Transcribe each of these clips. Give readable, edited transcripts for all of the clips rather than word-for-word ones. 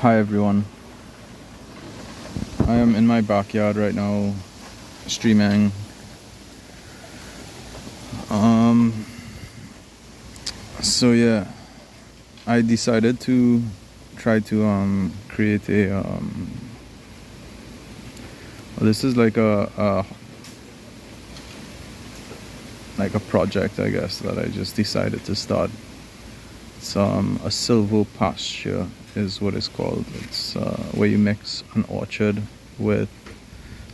Hi everyone, I am in my backyard right now streaming. So yeah, I decided to try to create a well, this is like a project, I guess, that I just decided to start. It's a silvo pasture is what it's called. It's where you mix an orchard with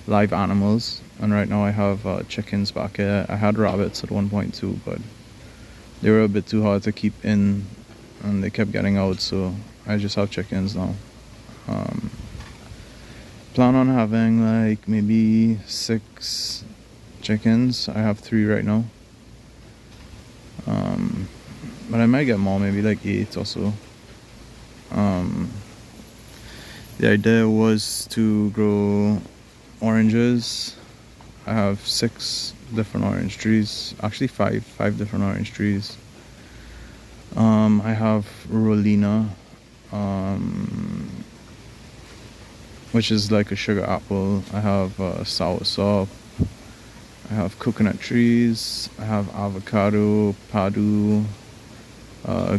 live animals, and right now I have chickens back here. I had rabbits at one point too, but they were a bit too hard to keep in and they kept getting out, so I just have chickens now. Plan on having like maybe 6 chickens. I have 3 right now, but I might get more, maybe like 8 or so. The idea was to grow oranges. I have 6 different orange trees, actually 5 different orange trees. I have Rolina, which is like a sugar apple. I have soursop. I have coconut trees. I have avocado, padu,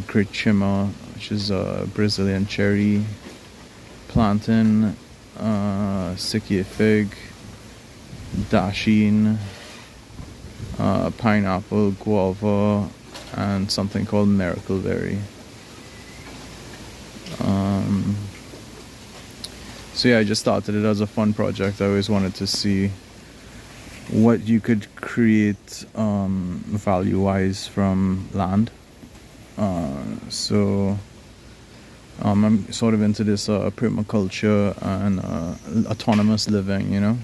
great chima, which is a Brazilian cherry, plantain, Sikia fig, dasheen, pineapple, guava, and something called miracle berry. So yeah, I just started it as a fun project. I always wanted to see what you could create value-wise from land. So I'm sort of into this permaculture and autonomous living, you know.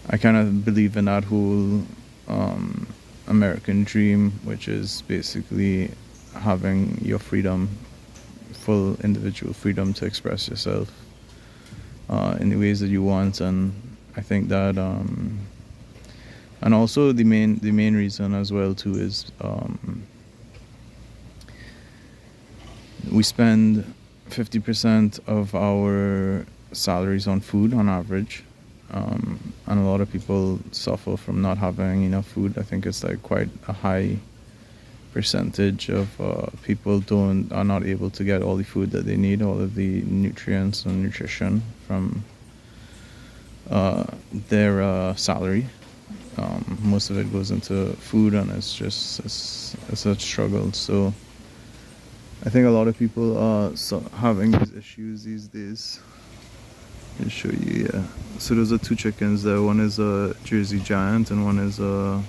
I kind of believe in that whole American dream, which is basically having your freedom, full individual freedom to express yourself in the ways that you want. And I think that and also the main reason as well too is we spend 50% of our salaries on food on average, and a lot of people suffer from not having enough food. I think it's like quite a high percentage of people are not able to get all the food that they need, all of the nutrients and nutrition from their salary. Most of it goes into food, and it's a struggle. So I think a lot of people are having these issues these days. I'll show you. Yeah, so those are 2 chickens there. One is a Jersey Giant and one is a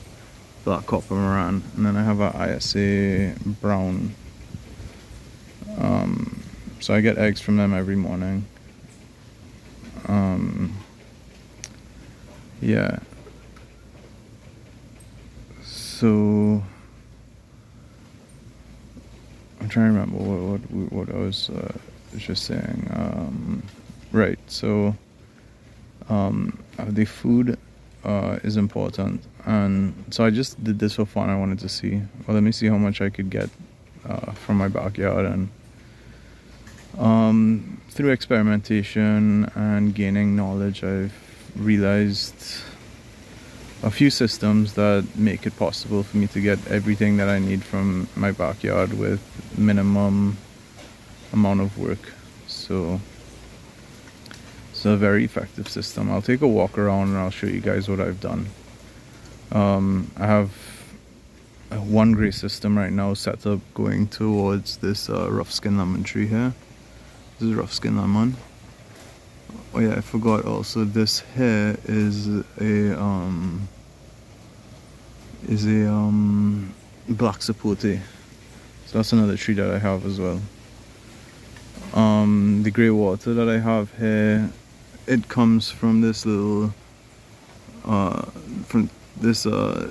Black Copper Moran, and then I have a ISA Brown. So I get eggs from them every morning. Yeah. So I'm trying to remember what I was just saying. Right. So the food is important, and so I just did this for fun. I wanted to see, well, let me see how much I could get from my backyard, and through experimentation and gaining knowledge, I've realized a few systems that make it possible for me to get everything that I need from my backyard with minimum amount of work. So it's a very effective system. I'll take a walk around and I'll show you guys what I've done. I have one gray system right now set up going towards this rough skin lemon tree here. This is rough skin lemon. Oh yeah, I forgot also, this here is a black sapote. So that's another tree that I have as well. The grey water that I have here, it comes from this little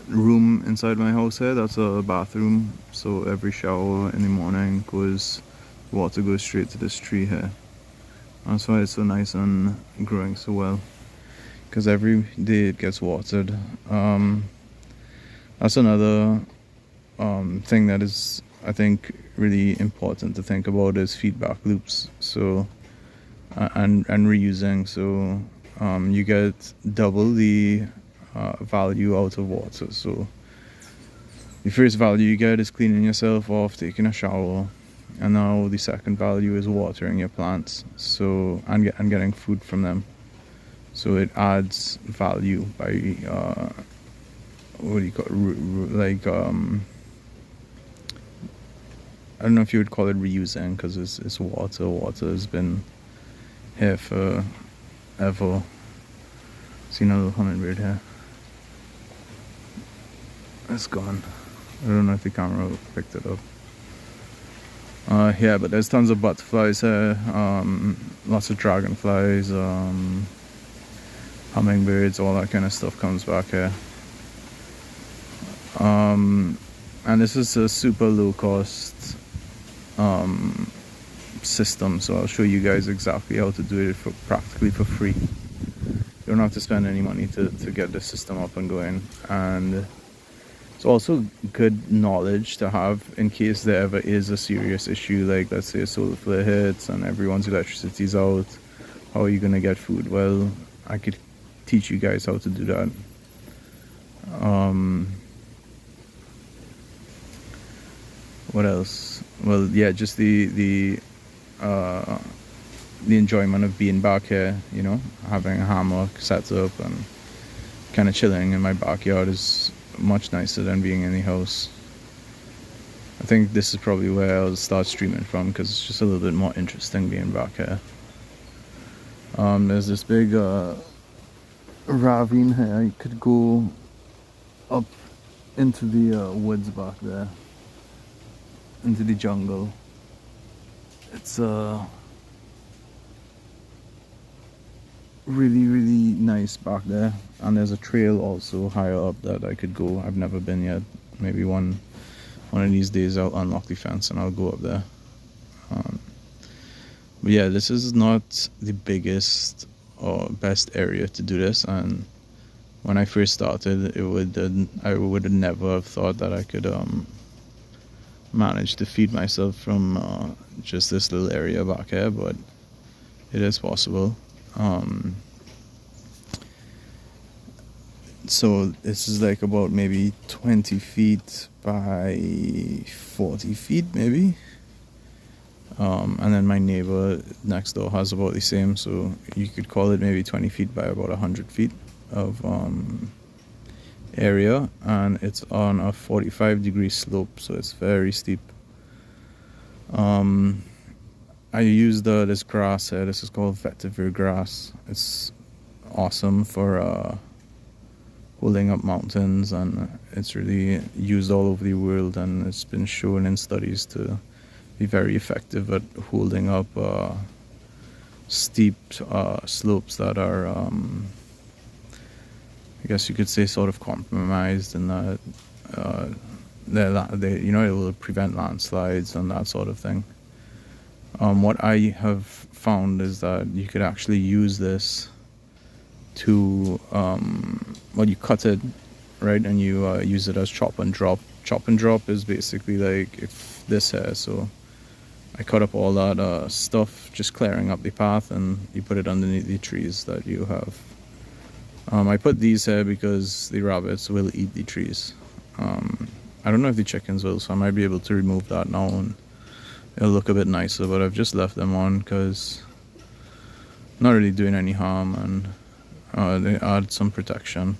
room inside my house here. That's a bathroom, so every shower in the morning water goes straight to this tree here. That's why it's so nice and growing so well, because every day it gets watered. That's another thing that is, I think, really important to think about is feedback loops. So and reusing. So you get double the value out of water. So the first value you get is cleaning yourself off, taking a shower, and now the second value is watering your plants. So and getting food from them. So it adds value by what do you call it? Like I don't know if you would call it reusing, because it's water. Water has been here for ever. Seen a little hummingbird here. It's gone. I don't know if the camera picked it up. Yeah, but there's tons of butterflies here. Lots of dragonflies, hummingbirds, all that kind of stuff comes back here. And this is a super low cost system, so I'll show you guys exactly how to do it for practically for free. You don't have to spend any money to get the system up and going, and it's also good knowledge to have in case there ever is a serious issue, like let's say a solar flare hits and everyone's electricity's out. How are you going to get food? Well, I could teach you guys how to do that. What else? Well, yeah, just the enjoyment of being back here, you know, having a hammock set up and kind of chilling in my backyard is much nicer than being in the house. I think this is probably where I'll start streaming from, because it's just a little bit more interesting being back here. There's this big ravine here. You could go up into the woods back there, into the jungle. It's really nice back there, and there's a trail also higher up that I could go. I've never been yet. Maybe one of these days I'll unlock the fence and I'll go up there. But yeah, this is not the biggest or best area to do this, and when I first started, I would have never have thought that I could manage to feed myself from just this little area back here, but it is possible. So this is like about maybe 20 feet by 40 feet maybe. And then my neighbor next door has about the same, so you could call it maybe 20 feet by about 100 feet of area, and it's on a 45-degree slope, so it's very steep. I used this grass here. This is called vetiver grass. It's awesome for holding up mountains, and it's really used all over the world, and it's been shown in studies to be very effective at holding up steep slopes that are I guess you could say sort of compromised, and that they you know, it will prevent landslides and that sort of thing. What I have found is that you could actually use this to well, you cut it, right, and you use it as chop and drop. Chop and drop is basically like if this here, so I cut up all that stuff, just clearing up the path, and you put it underneath the trees that you have. I put these here because the rabbits will eat the trees. I don't know if the chickens will, so I might be able to remove that now and it'll look a bit nicer, but I've just left them on because not really doing any harm, and they add some protection.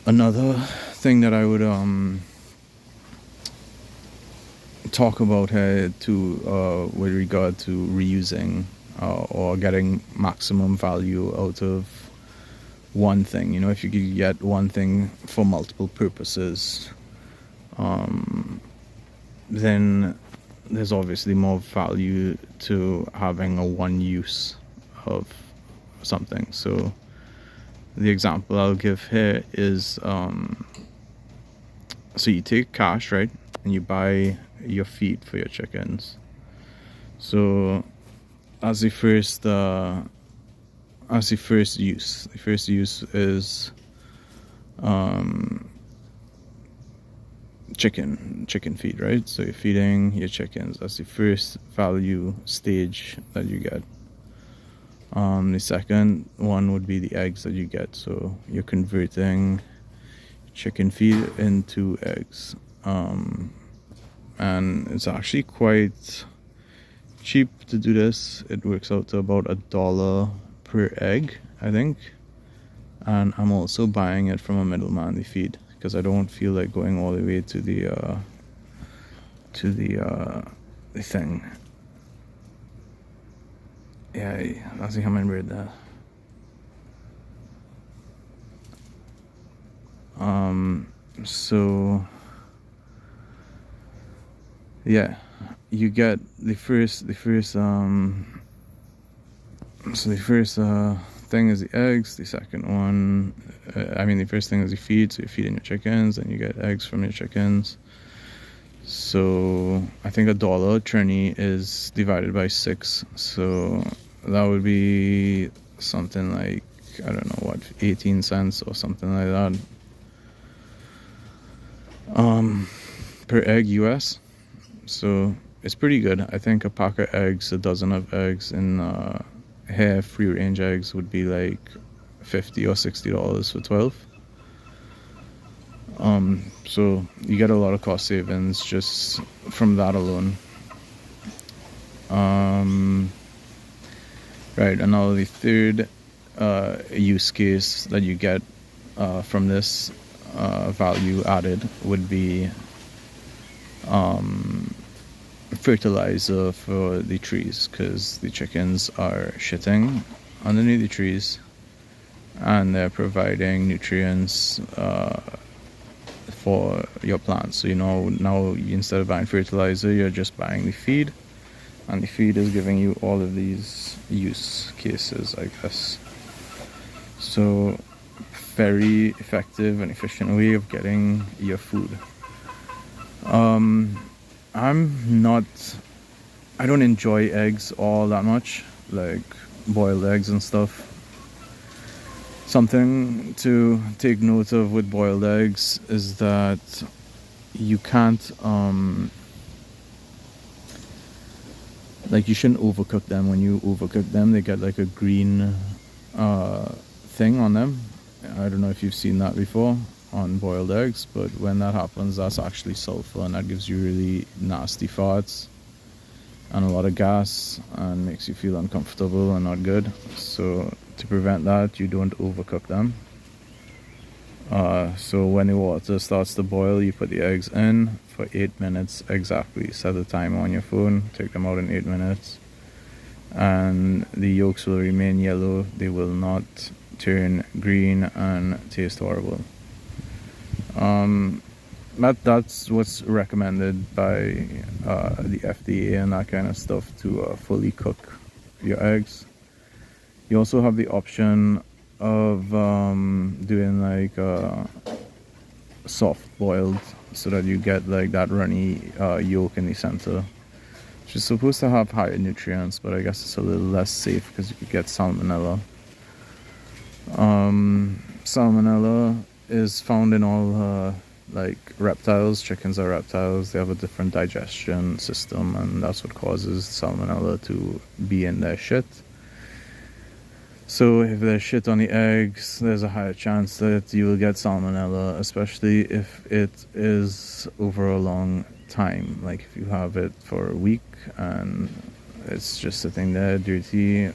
Another thing that I would talk about here to with regard to reusing or getting maximum value out of one thing, you know, if you could get one thing for multiple purposes, then there's obviously more value to having a one use of something. So the example I'll give here is so you take cash, right, and you buy your feed for your chickens. So as the first use, the first use is chicken feed, right? So you're feeding your chickens. That's the first value stage that you get. The second one would be the eggs that you get. So you're converting chicken feed into eggs, and it's actually quite cheap to do this. It works out to about $1 per egg, I think. And I'm also buying it from a middleman, the feed, because I don't feel like going all the way to the thing. Yeah, that's the common word there. So yeah, you get the first thing is the eggs. The second one, the first thing is the feed. So you're feeding your chickens, and you get eggs from your chickens. So I think $1 turney is divided by 6. So that would be something like, I don't know what, 18 cents or something like that. Per egg US. So it's pretty good. I think a pack of eggs, a dozen of eggs in here, free range eggs would be like $50 or $60 for 12. So you get a lot of cost savings just from that alone. Right, and now the third use case that you get from this value added would be fertilizer for the trees, because the chickens are shitting underneath the trees and they're providing nutrients for your plants. So now instead of buying fertilizer, you're just buying the feed, and the feed is giving you all of these use cases, I guess. So very effective and efficient way of getting your food. I don't enjoy eggs all that much, like boiled eggs and stuff. Something to take note of with boiled eggs is that you can't, you shouldn't overcook them. When you overcook them, they get like a green thing on them. I don't know if you've seen that before on boiled eggs, but when that happens, that's actually sulfur, and that gives you really nasty farts and a lot of gas and makes you feel uncomfortable and not good. So to prevent that, you don't overcook them. So when the water starts to boil, you put the eggs in for 8 minutes exactly. Set the timer on your phone, take them out in 8 minutes, and the yolks will remain yellow. They will not turn green and taste horrible. That's what's recommended by the FDA and that kind of stuff, to fully cook your eggs. You also have the option of doing like soft boiled, so that you get like that runny yolk in the center, which is supposed to have higher nutrients, but I guess it's a little less safe because you could get salmonella. Salmonella is found in all like reptiles. Chickens are reptiles. They have a different digestion system, and that's what causes salmonella to be in their shit. So if there's shit on the eggs, there's a higher chance that you will get salmonella, especially if it is over a long time. Like if you have it for a week and it's just sitting there dirty,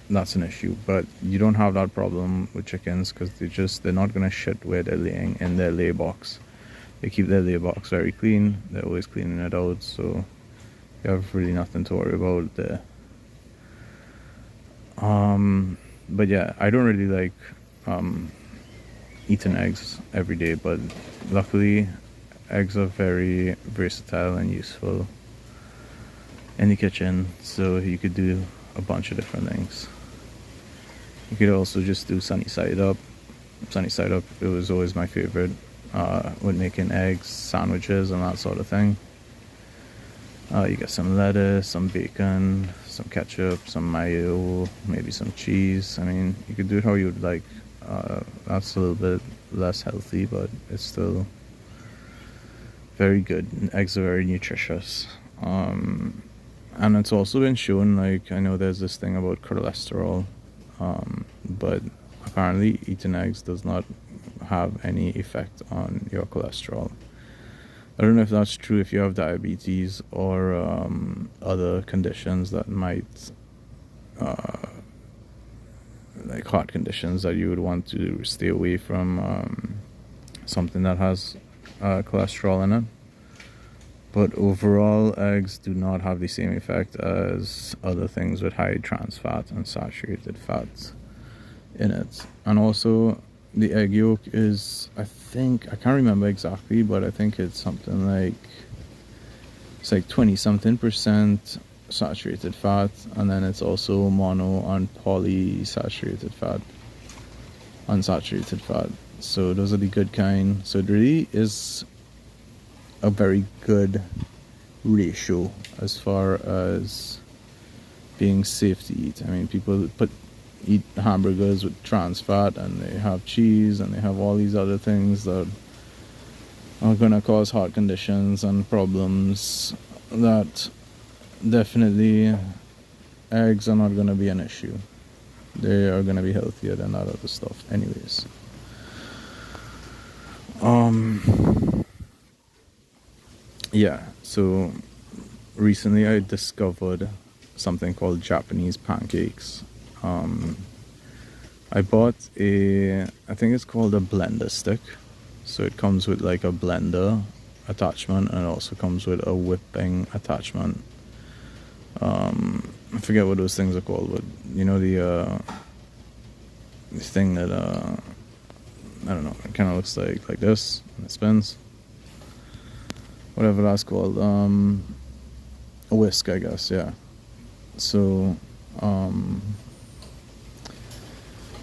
that's an issue. But you don't have that problem with chickens, because they're not gonna shit where they're laying, in their lay box. They keep their lay box very clean. They're always cleaning it out, so you have really nothing to worry about there. But yeah, I don't really like eating eggs every day, but luckily eggs are very versatile and useful in the kitchen, so you could do a bunch of different things. You could also just do sunny side up. Sunny side up, it was always my favorite when making eggs, sandwiches, and that sort of thing. You get some lettuce, some bacon, some ketchup, some mayo, maybe some cheese. I mean, you could do it how you would like. That's a little bit less healthy, but it's still very good. Eggs are very nutritious. And it's also been shown, like, I know there's this thing about cholesterol, but apparently eating eggs does not have any effect on your cholesterol. I don't know if that's true if you have diabetes or other conditions that might, like heart conditions, that you would want to stay away from something that has cholesterol in it. But overall, eggs do not have the same effect as other things with high trans fat and saturated fat in it. And also, the egg yolk is, I think, I can't remember exactly, but I think it's something like, it's like 20 something percent saturated fat, and then it's also mono and polyunsaturated fat. So those are the good kind. So it really is a very good ratio as far as being safe to eat. I mean, people eat hamburgers with trans fat, and they have cheese, and they have all these other things that are going to cause heart conditions and problems. That definitely, eggs are not going to be an issue. They are going to be healthier than that other stuff anyways. Yeah, so recently I discovered something called Japanese pancakes. I bought I think it's called a blender stick. So it comes with like a blender attachment, and it also comes with a whipping attachment. I forget what those things are called, but you know, the thing that I don't know, it kind of looks like this, and it spins. Whatever that's called, a whisk, I guess, yeah. So,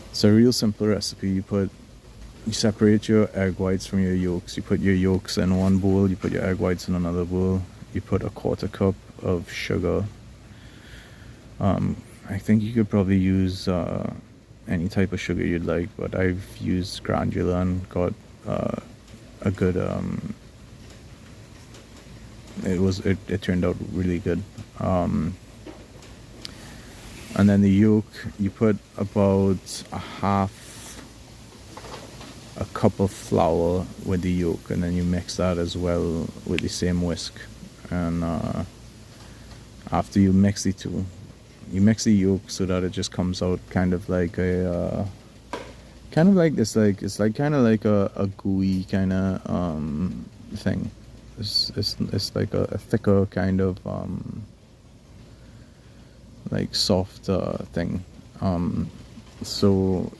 it's a real simple recipe. You separate your egg whites from your yolks. You put your yolks in one bowl, you put your egg whites in another bowl. You put a 1/4 cup of sugar. I think you could probably use any type of sugar you'd like, but I've used granular and got a good it turned out really good. And then the yolk, you put about a cup of flour with the yolk, and then you mix that as well with the same whisk. And after you mix the two, you mix the yolk so that it just comes out kind of like a kind of like this, like it's like kind of like a gooey kind of thing. It's like a thicker kind of like soft thing. So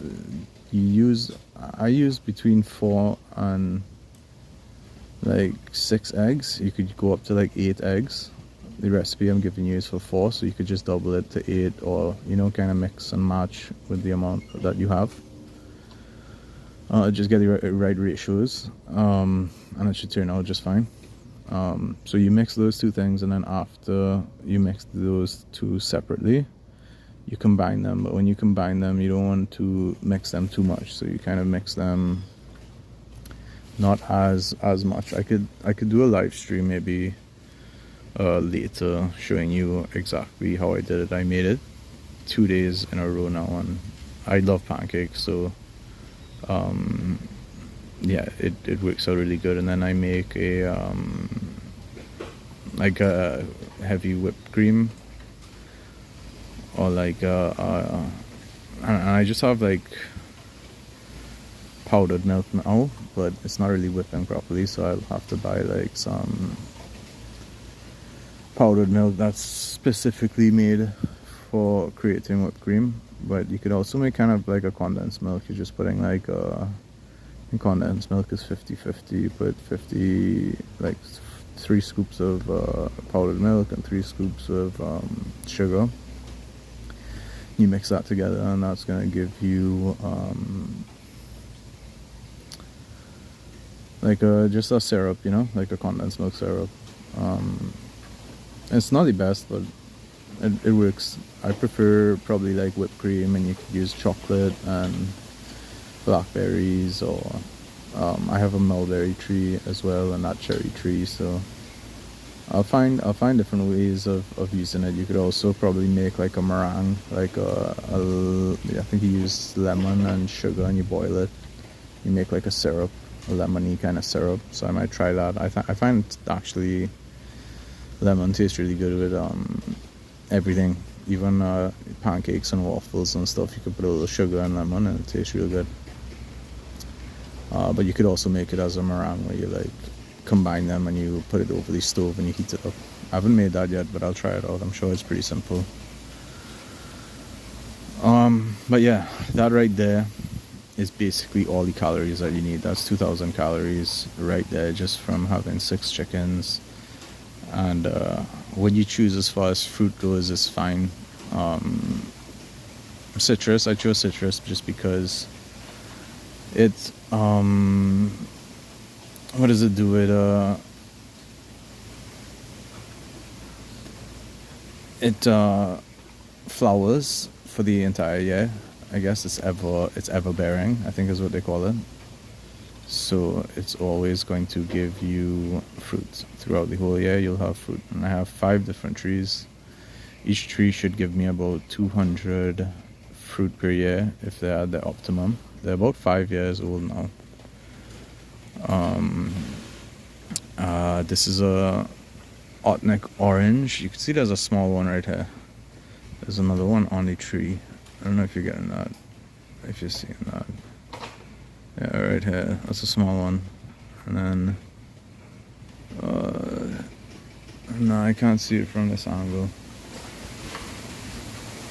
I use between 4 and like 6 eggs. You could go up to like 8 eggs. The recipe I'm giving you is for 4, so you could just double it to 8, or you know, kind of mix and match with the amount that you have. Just get the right ratios, and it should turn out just fine. So you mix those two things, and then after you mix those two separately, you combine them. But when you combine them, you don't want to mix them too much, so you kind of mix them not as much. I could do a live stream maybe later showing you exactly how I did it. I made it 2 days in a row now, and I love pancakes, so yeah, it works out really good. And then I make a like a heavy whipped cream, or like I just have like powdered milk now, but it's not really whipping properly, so I'll have to buy like some powdered milk that's specifically made for creating whipped cream. But you could also make kind of like a condensed milk. You're just putting like condensed milk is 50-50. You put 50, like 3 scoops of powdered milk and 3 scoops of sugar. You mix that together, and that's going to give you like just a syrup, you know, like a condensed milk syrup. It's not the best, but it works. I prefer probably like whipped cream, and you could use chocolate and blackberries or I have a mulberry tree as well, and that cherry tree. So I'll find different ways of using it. You could also probably make like a meringue, like I think you use lemon and sugar and you boil it. You make like a syrup, a lemony kind of syrup. So I might try that. I find actually lemon tastes really good with everything, even pancakes and waffles and stuff. You could put a little sugar and lemon and it tastes real good. But you could also make it as a meringue where you like combine them and you put it over the stove and you heat it up. I haven't made that yet, but I'll try it out. I'm sure it's pretty simple. But yeah, that right there is basically all the calories that you need. That's 2,000 calories right there just from having 6 chickens. And what you choose as far as fruit goes is fine. Citrus, I chose citrus just because it's what does it do? It flowers for the entire year. I guess it's ever bearing, I think is what they call it. So it's always going to give you fruit throughout the whole year. You'll have fruit, and I have 5 different trees. Each tree should give me about 200 fruit per year if they're at the optimum. They're about 5 years old now. This is a Otnick orange. You can see there's a small one right here. There's another one on the tree. I don't know if you're getting that, if you're seeing that. Yeah, right here. That's a small one. And then no, I can't see it from this angle.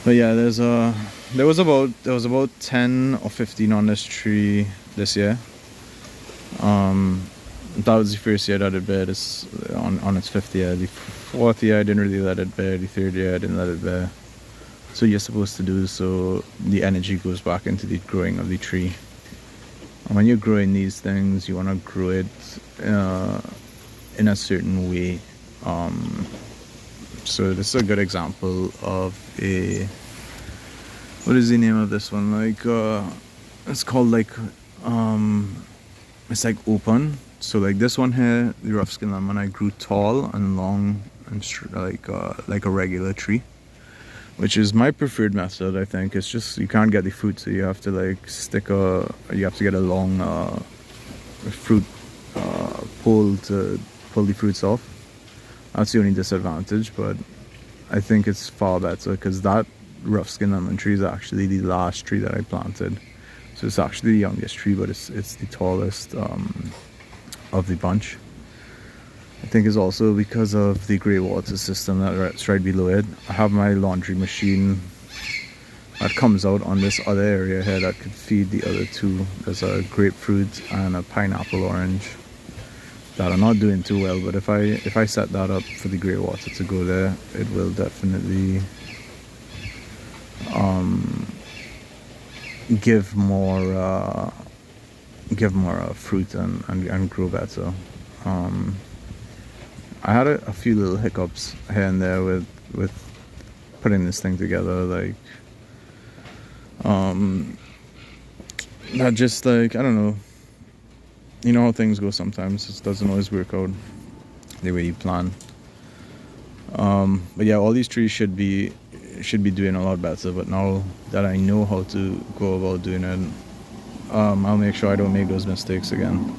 But yeah, there was about 10 or 15 on this tree this year. That was the first year that it bear. It's on its 5th year. The 4th year I didn't really let it bear. The 3rd year I didn't let it bear. So you're supposed to do so the energy goes back into the growing of the tree. And when you're growing these things, you want to grow it in a certain way. So this is a good example of what is the name of this one? Like it's called like it's like open. So like this one here, the rough skin lemon, I grew tall and long and like a regular tree, which is my preferred method. I think it's just you can't get the fruit, so you have to like you have to get a long fruit pole to pull the fruits off. That's the only disadvantage, but I think it's far better because that rough skin lemon tree is actually the last tree that I planted. So it's actually the youngest tree, but it's the tallest of the bunch. I think it's also because of the grey water system that's right below it. I have my laundry machine that comes out on this other area here that could feed the other 2. There's a grapefruit and a pineapple orange that are not doing too well, but if I set that up for the grey water to go there, it will definitely give more fruit and grow better. I had a few little hiccups here and there with putting this thing together, like that just like, I don't know, you know how things go sometimes. It doesn't always work out the way you plan. But yeah, all these trees should be doing a lot better, but now that I know how to go about doing it, I'll make sure I don't make those mistakes again.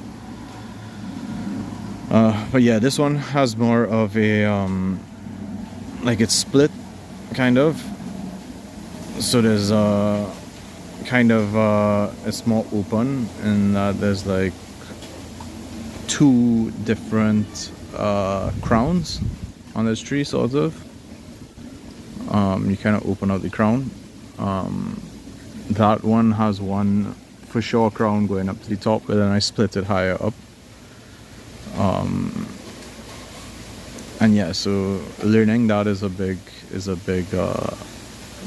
But yeah, this one has more of a like it's split kind of, so there's kind of it's more open in that there's like 2 different crowns on this tree, sort of. You kind of open out the crown. That one has one for sure crown going up to the top, but then I split it higher up. And yeah, so learning that is a big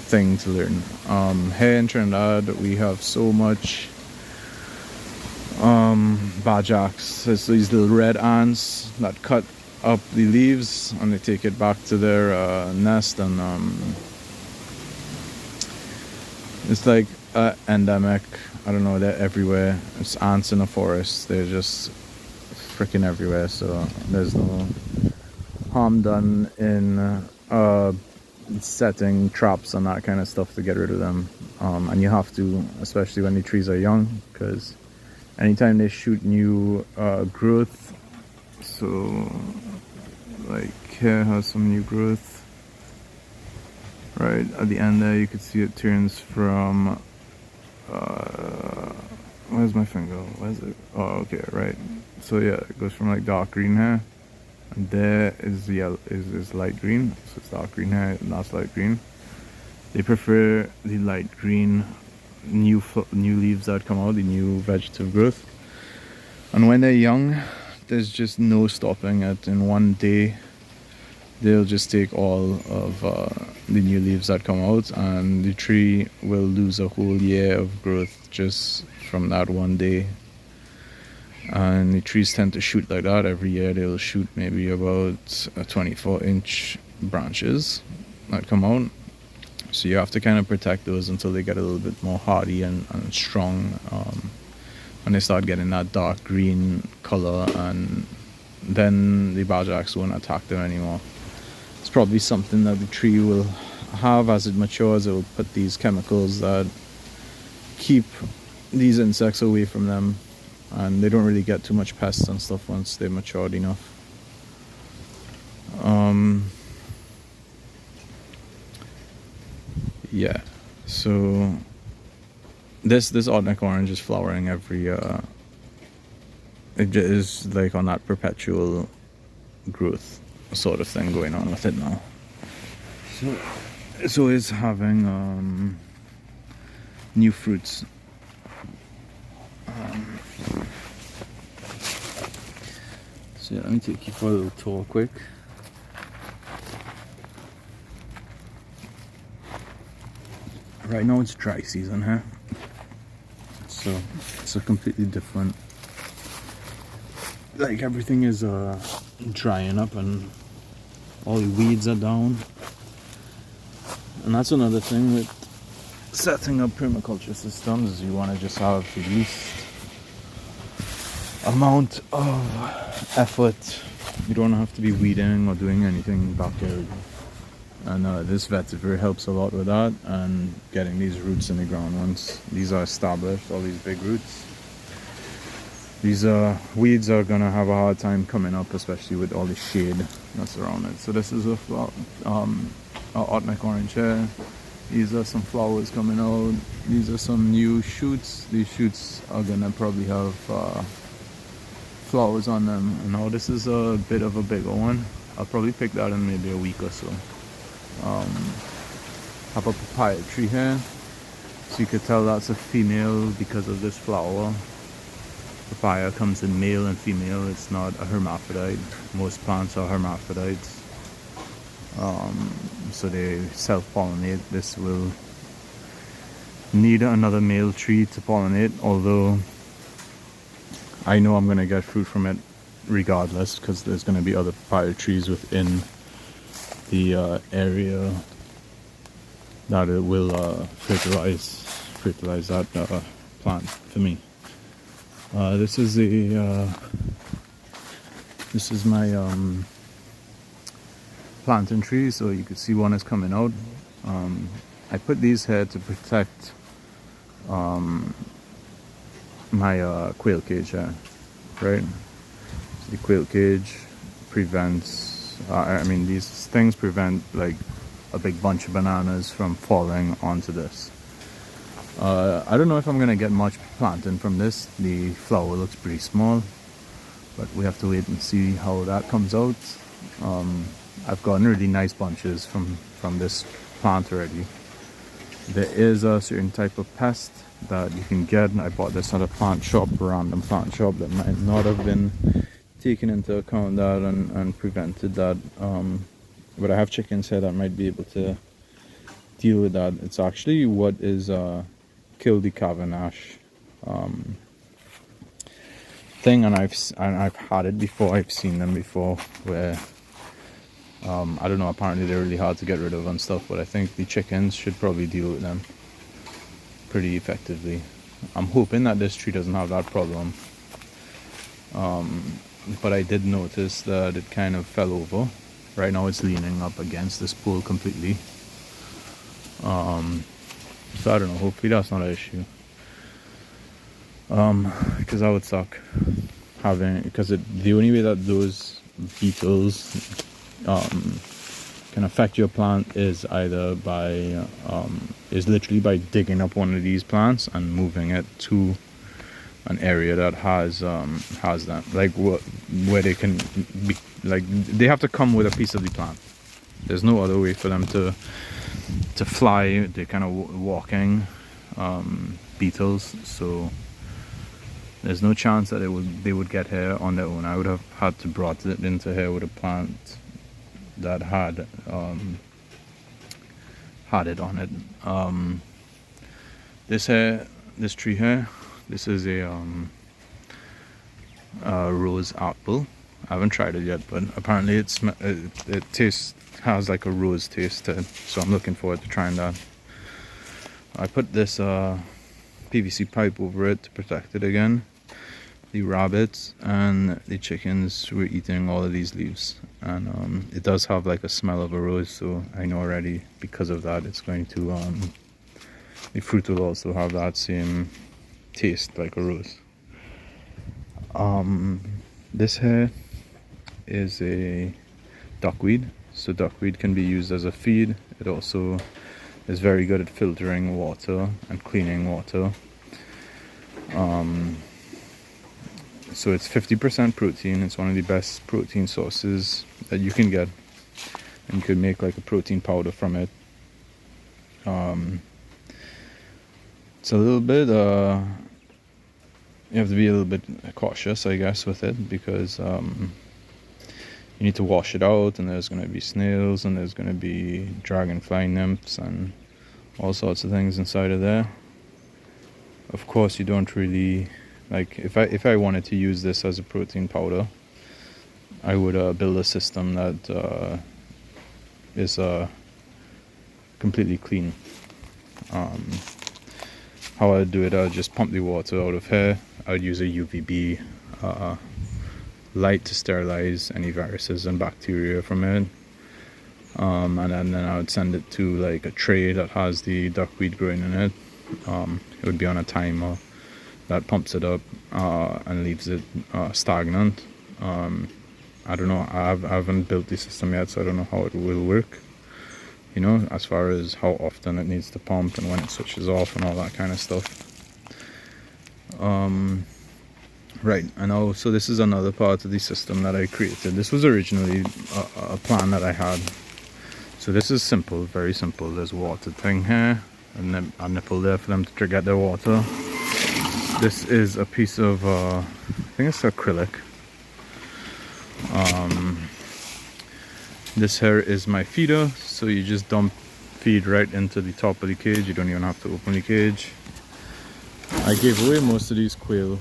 thing to learn. Here in Trinidad we have so much bajaks. It's these little red ants that cut up the leaves and they take it back to their nest, and it's like endemic. I don't know, they're everywhere. It's ants in the forest. They're just freaking everywhere. So there's no harm done in setting traps and that kind of stuff to get rid of them. And you have to, especially when the trees are young, because anytime they shoot new growth, so like here has some new growth. Right at the end there, you can see it turns from where's my finger? Where's it? Oh, okay, right. So yeah, it goes from like dark green here, and there is yellow, is light green. So it's dark green here, and that's light green. They prefer the light green new leaves that come out, the new vegetative growth. And when they're young, there's just no stopping it. In one day, they'll just take all of the new leaves that come out, and the tree will lose a whole year of growth just from that one day. And the trees tend to shoot like that every year. They'll shoot maybe about 24-inch branches that come out. So you have to kind of protect those until they get a little bit more hardy and strong. And they start getting that dark green color, and then the bajaks won't attack them anymore. It's probably something that the tree will have as it matures. It will put these chemicals that keep these insects away from them, and they don't really get too much pests and stuff once they're matured enough. Yeah, so this Ordnance orange is flowering every it is like on that perpetual growth sort of thing going on with it now. So it's having new fruits. So yeah, let me take you for a little tour quick. Right now it's dry season here, so it's a completely different, like everything is drying up and all the weeds are down. And that's another thing with setting up permaculture systems, is you want to just have the least amount of effort. You don't have to be weeding or doing anything backyard. And this vetiver helps a lot with that, and getting these roots in the ground. Once these are established, all these big roots, these weeds are gonna have a hard time coming up, especially with all the shade that's around it. So this is a Ordnance orange here. These are some flowers coming out. These are some new shoots. These shoots are gonna probably have flowers on them. And now this is a bit of a bigger one. I'll probably pick that in maybe a week or so. Have a papaya tree here, so you could tell that's a female because of this flower. Papaya comes in male and female. It's not a hermaphrodite. Most plants are hermaphrodites, so they self-pollinate. This will need another male tree to pollinate, although I know I'm going to get fruit from it regardless, because there's going to be other papaya trees within the area that it will fertilize that plant for me. This is my plantain tree, so you can see one is coming out. I put these here to protect my quail cage here, right? So the quail cage prevents these things prevent like a big bunch of bananas from falling onto this. I don't know if I'm gonna get much planting from this. The flower looks pretty small, but we have to wait and see how that comes out. I've gotten really nice bunches from this plant already. There is a certain type of pest that you can get. I bought this at a plant shop, a random plant shop, that might not have been taken into account that and prevented that, but I have chickens here that might be able to deal with that. It's actually what is kill the cavern ash thing, and I've had it before. I've seen them before where I don't know, apparently they're really hard to get rid of and stuff, but I think the chickens should probably deal with them pretty effectively. I'm hoping that this tree doesn't have that problem. But I did notice that it kind of fell over. Right now it's leaning up against this pole completely. So I don't know, hopefully that's not an issue. Because that would suck having, because the only way that those beetles can affect your plant is either by is literally by digging up one of these plants and moving it to an area that has them, like where they can be, like they have to come with a piece of the plant. There's no other way for them to fly. They're kind of walking beetles, so there's no chance that they would get here on their own. I would have had to brought it into here with a plant that had it on it. This tree here, this is a rose apple. I haven't tried it yet, but apparently it has like a rose taste to it, so I'm looking forward to trying that. I put this PVC pipe over it to protect it again. The rabbits and the chickens were eating all of these leaves, and it does have like a smell of a rose, so I know already because of that it's going to the fruit will also have that same taste like a rose. This here is a duckweed, so duckweed can be used as a feed. It also is very good at filtering water and cleaning water. So it's 50% protein. It's one of the best protein sources that you can get, and you could make like a protein powder from it. It's a little bit you have to be a little bit cautious, I guess, with it, because you need to wash it out, and there's going to be snails, and there's going to be dragonfly nymphs and all sorts of things inside of there. Of course, you don't really, like, if I wanted to use this as a protein powder, I would build a system that is completely clean. How I'd do it, I'd just pump the water out of here. I'd use a UVB light to sterilize any viruses and bacteria from it. And then I would send it to like a tray that has the duckweed growing in it. It would be on a timer that pumps it up and leaves it stagnant. I don't know, I haven't built the system yet, so I don't know how it will work, you know, as far as how often it needs to pump and when it switches off and all that kind of stuff. Right, and also this is another part of the system that I created. This was originally a plan that I had. So this is simple, very simple. There's a water thing here, and then a nipple there for them to get their water. This is a piece of, I think it's acrylic. This here is my feeder, so you just dump feed right into the top of the cage. You don't even have to open the cage. I gave away most of these quail.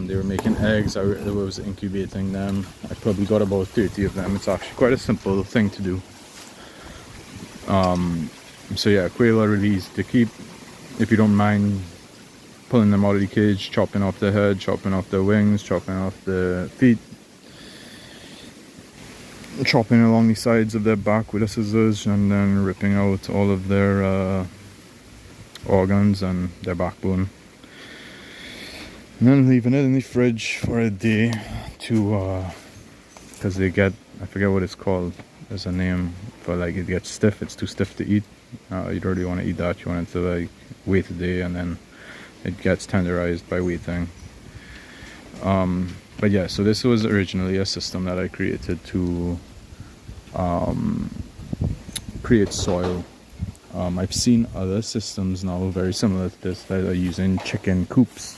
They were making eggs. I was incubating them. I probably got about 30 of them. It's actually quite a simple thing to do. So yeah, quail are really easy to keep. If you don't mind pulling them out of the cage, chopping off their head, chopping off their wings, chopping off their feet, chopping along the sides of their back with a scissors, and then ripping out all of their organs and their backbone, and then leaving it in the fridge for a day to because they get, I forget what it's called, there's a name for, like, it gets stiff, it's too stiff to eat. You don't really want to eat that. You want it to like wait a day, and then it gets tenderized by waiting. But yeah, so this was originally a system that I created to create soil. I've seen other systems now very similar to this that are using chicken coops,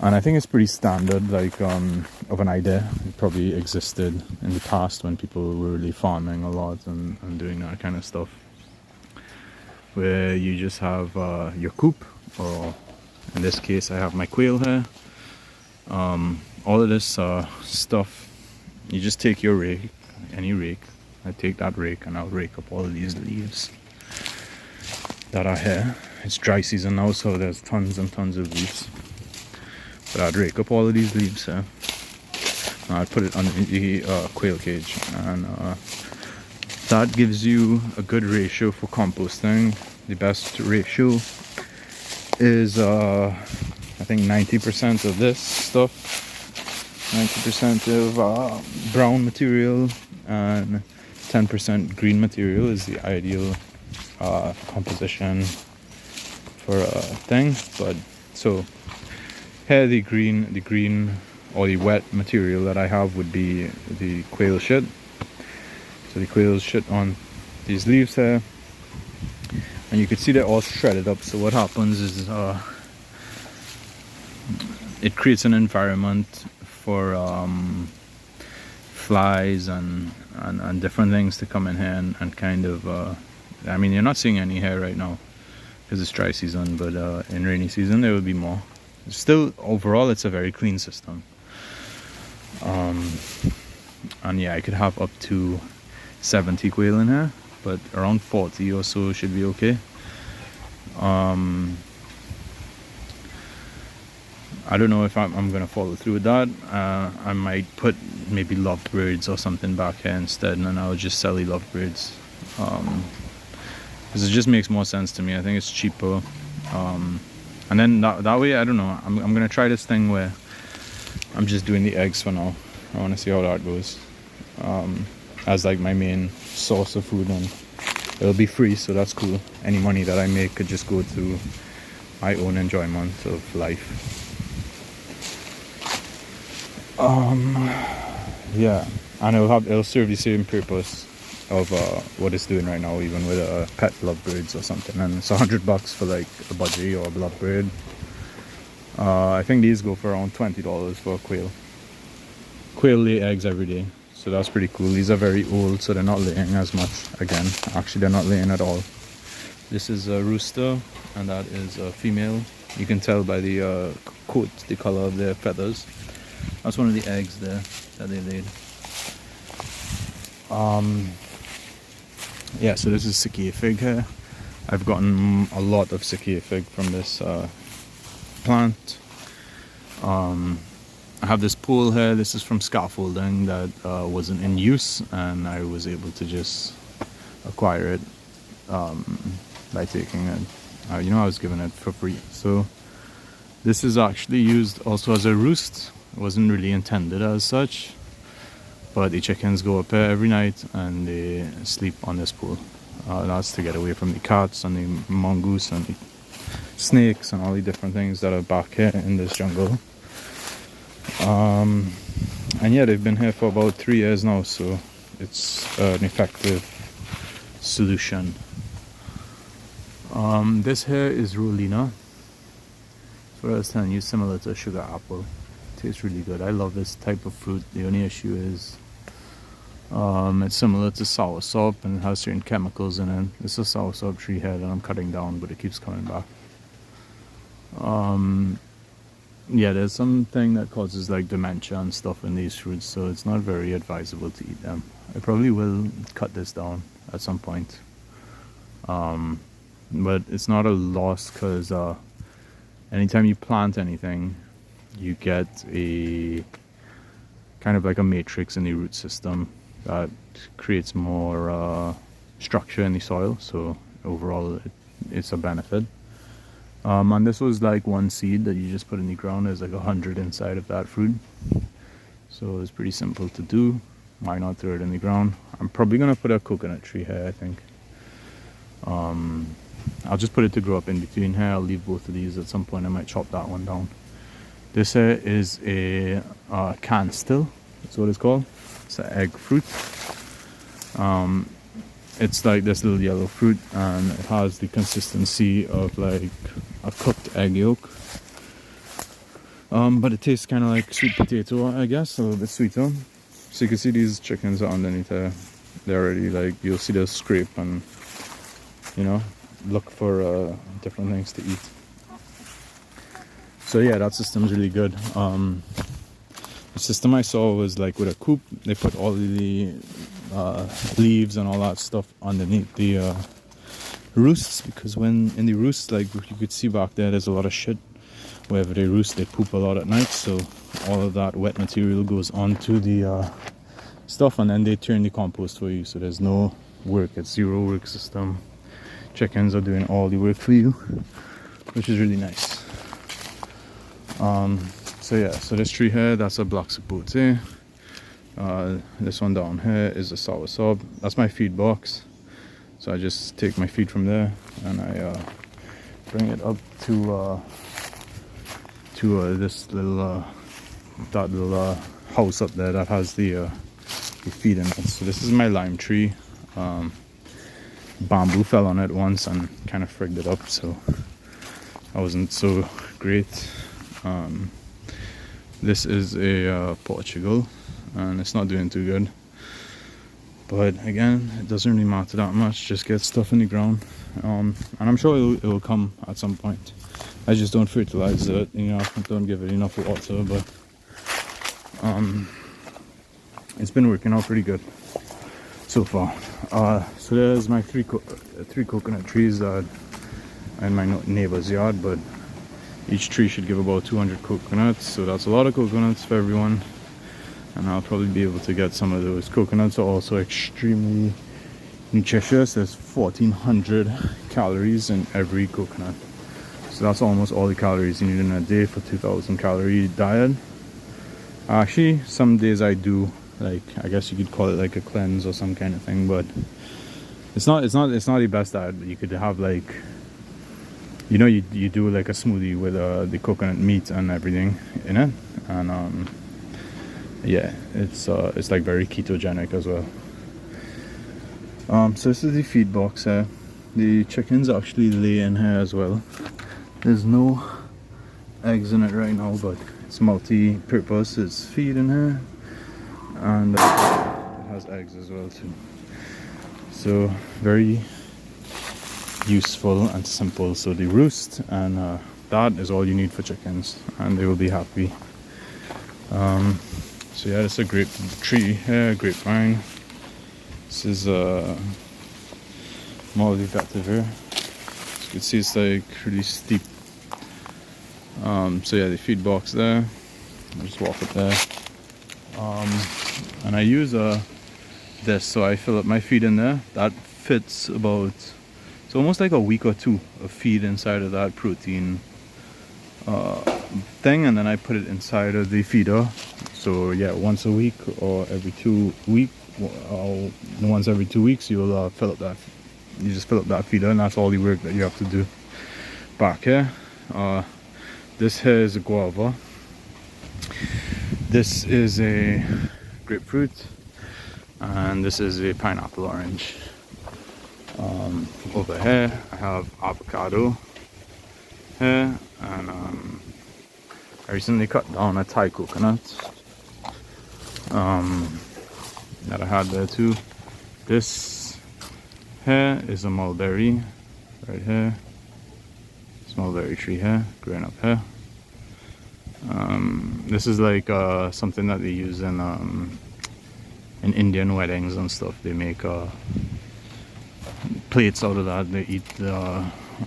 and I think it's pretty standard, like of an idea. It probably existed in the past when people were really farming a lot and doing that kind of stuff, where you just have your coop, or in this case I have my quail here. All of this stuff, you just take your rake, any rake. I take that rake and I'll rake up all of these leaves. that are here. It's dry season now, so there's tons and tons of leaves. But I'd rake up all of these leaves here. I'd put it on the quail cage, and that gives you a good ratio for composting. The best ratio is I think 90% of this stuff, 90% of brown material, and 10% green material is the ideal composition for a thing. But so here the green or the wet material that I have would be the quail shit. So the quail shit on these leaves here, and you can see they're all shredded up. So what happens is it creates an environment for flies and different things to come in here and kind of I mean, you're not seeing any here right now because it's dry season, but in rainy season there will be more. Still, overall, it's a very clean system. And yeah, I could have up to 70 quail in here, but around 40 or so should be okay. I don't know if I'm gonna follow through with that. I might put maybe lovebirds or something back here instead, and then I'll just sell the lovebirds, because it just makes more sense to me. I think it's cheaper, and then that way, I don't know, I'm gonna try this thing where I'm just doing the eggs for now. I want to see how that goes, as like my main source of food, and it'll be free, so that's cool. Any money that I make could just go to my own enjoyment of life. Yeah, and it'll serve the same purpose of what it's doing right now, even with pet lovebirds or something. And it's $100 for like a budgie or a lovebird. I think these go for around $20 for a quail. Quail lay eggs every day, so that's pretty cool. These are very old, so they're not laying as much. Again, actually they're not laying at all. This is a rooster, and that is a female. You can tell by the coat, the color of their feathers. That's one of the eggs there that they laid. Yeah, so this is Sakia fig here. I've gotten a lot of Sakia fig from this plant. I have this pole here. This is from scaffolding that wasn't in use, and I was able to just acquire it by taking it. I was given it for free. So this is actually used also as a roost. It wasn't really intended as such, but the chickens go up here every night and they sleep on this pole. That's to get away from the cats and the mongoose and the snakes and all the different things that are back here in this jungle. And yeah, they've been here for about 3 years now, so it's an effective solution. This here is Rolina. That's what I was telling you, similar to a sugar apple. Tastes really good. I love this type of fruit. The only issue is it's similar to soursop and it has certain chemicals in it. This is a soursop tree here that I'm cutting down, but it keeps coming back. Yeah, there's something that causes like dementia and stuff in these fruits, so it's not very advisable to eat them. I probably will cut this down at some point, but it's not a loss, because anytime you plant anything, you get a kind of like a matrix in the root system that creates more structure in the soil, so overall it's a benefit. And this was like one seed that you just put in the ground. There's like 100 inside of that fruit, so it's pretty simple to do. Why not throw it in the ground? I'm probably gonna put a coconut tree here, I think. I'll just put it to grow up in between here. I'll leave both of these. At some point I might chop that one down. This here is a canstill, that's what it's called. It's an egg fruit. It's like this little yellow fruit, and it has the consistency of like a cooked egg yolk. But it tastes kind of like sweet potato, I guess, a little bit sweeter. So you can see these chickens are underneath there. They're already like, you'll see they'll scrape and, look for different things to eat. So yeah, that system's really good. The system I saw was like with a coop. They put all the leaves and all that stuff underneath the roosts, because when in the roosts, like you could see back there, there's a lot of shit. Wherever they roost, they poop a lot at night, so all of that wet material goes onto the stuff, and then they turn the compost for you. So there's no work, it's zero work system. Chickens are doing all the work for you, which is really nice. So yeah, so this tree here, that's a black sapote. This one down here is a soursop. That's my feed box. So I just take my feed from there and I bring it up to this little house up there that has the feed in it. So this is my lime tree. Bamboo fell on it once and kind of frigged it up, so that wasn't so great. This is a Portugal, and it's not doing too good. But again, it doesn't really matter that much. Just get stuff in the ground, and I'm sure it will come at some point. I just don't fertilize it, you know, I don't give it enough water, but it's been working out pretty good so far. So there's my three coconut trees that are in my neighbor's yard, but each tree should give about 200 coconuts, so that's a lot of coconuts for everyone. And I'll probably be able to get some of those. Coconuts are also extremely nutritious. There's 1400 calories in every coconut, so that's almost all the calories you need in a day for 2000 calorie diet. Actually, some days I do, like, I guess you could call it like a cleanse or some kind of thing, but it's not the best diet. You could have, like, you know, you do like a smoothie with the coconut meat and everything in it, and yeah, it's like very ketogenic as well. So this is the feed box here. The chickens actually lay in here as well. There's no eggs in it right now, but it's multi-purpose. It's feed in here, and it has eggs as well too. So very useful and simple. So they roost, and that is all you need for chickens, and they will be happy. So yeah, it's a grape tree here, grapevine. This is Molly vetiver. As you can see, it's like really steep. So yeah, the feed box there. I'll just walk it there. And I use this, so I fill up my feed in there. That fits about, it's almost like a week or two of feed inside of that protein thing, and then I put it inside of the feeder. So yeah, once a week or every 2 weeks, or once every 2 weeks, you'll fill up that. You just fill up that feeder, and that's all the work that you have to do. Back here, this here is a guava. This is a grapefruit, and this is a pineapple orange. Over here, I have avocado here, and I recently cut down a Thai coconut that I had there too. This here is a mulberry right here. This mulberry tree here, growing up here. This is like something that they use in Indian weddings and stuff. They make plates out of that. They eat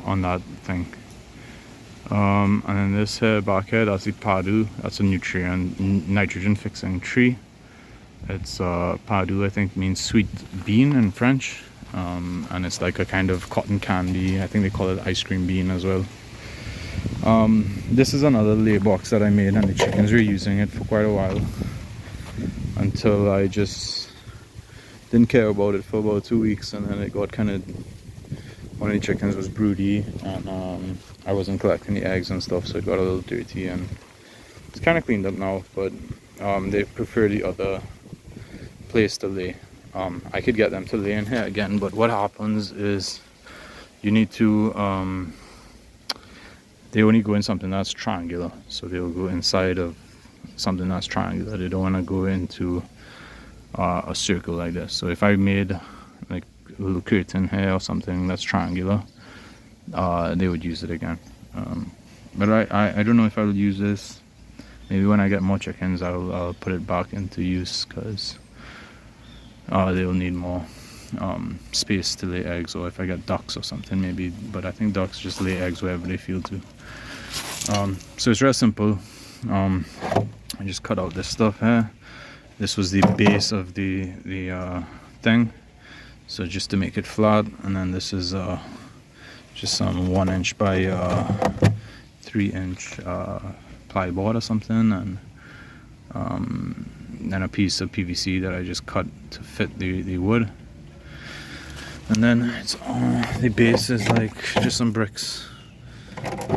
on that thing. And then this here back here, that's the padu. That's a nitrogen fixing tree. It's padu, I think, means sweet bean in French, and it's like a kind of cotton candy. I think they call it ice cream bean as well. This is another lay box that I made, and the chickens were using it for quite a while, until I just didn't care about it for about 2 weeks, and then it got kind of, one of the chickens was broody, and I wasn't collecting the eggs and stuff, so it got a little dirty, and it's kind of cleaned up now. But they prefer the other place to lay. I could get them to lay in here again, but what happens is you need to they only go in something that's triangular, so they'll go inside of something that's triangular. They don't want to go into a circle like this. So if I made like a little curtain here or something that's triangular, they would use it again. But I don't know if I'll use this. Maybe when I get more chickens, I'll put it back into use, because they'll need more. space to lay eggs, or if I get ducks or something maybe, but I think ducks just lay eggs wherever they feel to. So it's real simple. I just cut out this stuff here. This was the base of the thing, so just to make it flat, and then this is just some 1 inch by 3 inch plyboard or something, and then a piece of PVC that I just cut to fit the wood. And then it's the base is like just some bricks,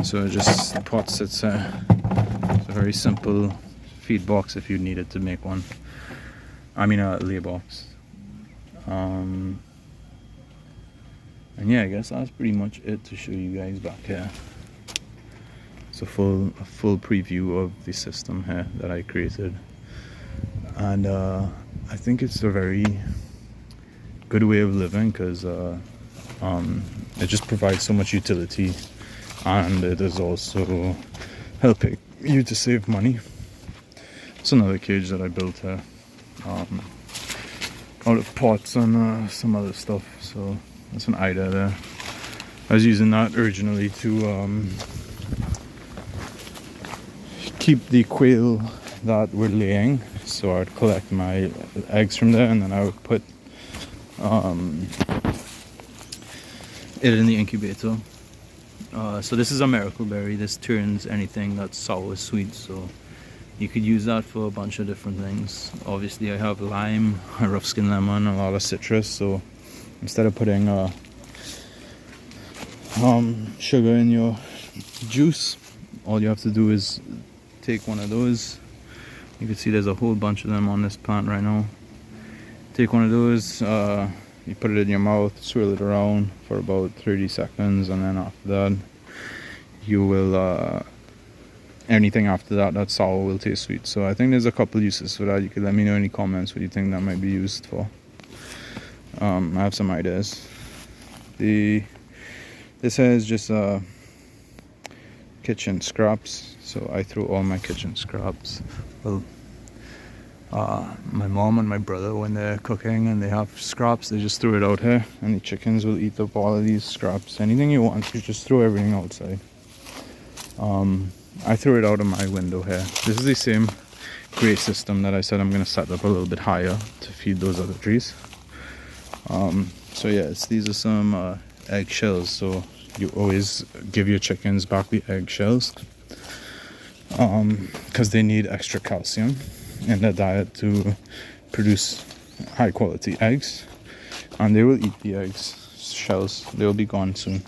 so just the pot sits there. It's a very simple feed box if you needed to make one. I mean a lay box. And yeah, I guess that's pretty much it to show you guys back here. It's a full preview of the system here that I created, and I think it's a very good way of living, because it just provides so much utility, and it is also helping you to save money. It's another cage that I built here out of pots and some other stuff, so that's an idea there. I was using that originally to keep the quail that were laying, so I'd collect my eggs from there, and then I would put it in the incubator. So this is a miracle berry. This turns anything that's sour sweet, so you could use that for a bunch of different things. Obviously I have lime, a rough skin lemon, a lot of citrus, so instead of putting sugar in your juice, all you have to do is take one of those. You can see there's a whole bunch of them on this plant right now. Take one of those, you put it in your mouth, swirl it around for about 30 seconds, and then after that you will anything after that that's sour will taste sweet. So I think there's a couple uses for that. You could let me know in the comments what you think that might be used for. I have some ideas. This here is just kitchen scraps, so I throw all my kitchen scraps. Well, my mom and my brother, when they're cooking and they have scraps, they just throw it out here, and the chickens will eat up all of these scraps. Anything you want, you just throw everything outside. I threw it out of my window here. This is the same gray system that I said I'm going to set up a little bit higher to feed those other trees. So yeah, these are some eggshells, so you always give your chickens back the eggshells, because they need extra calcium in their diet to produce high quality eggs, and they will eat the shells. They'll be gone soon.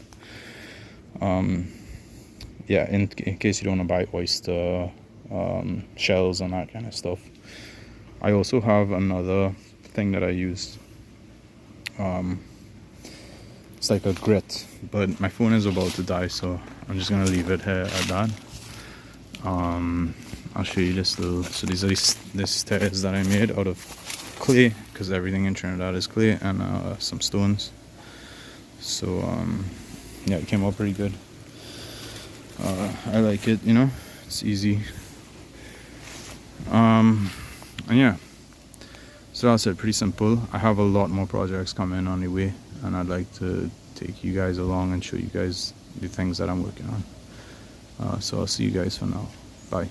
Yeah, in case you don't want to buy oyster shells and that kind of stuff. I also have another thing that I use. It's like a grit, but my phone is about to die, so I'm just gonna leave it here at that. I'll show you this little. So these are the stairs that I made out of clay, because everything in Trinidad is clay, and some stones. So yeah, it came out pretty good. I like it, you know, it's easy. And yeah, so that's it, pretty simple. I have a lot more projects coming on the way, and I'd like to take you guys along and show you guys the things that I'm working on. So I'll see you guys for now. Bye.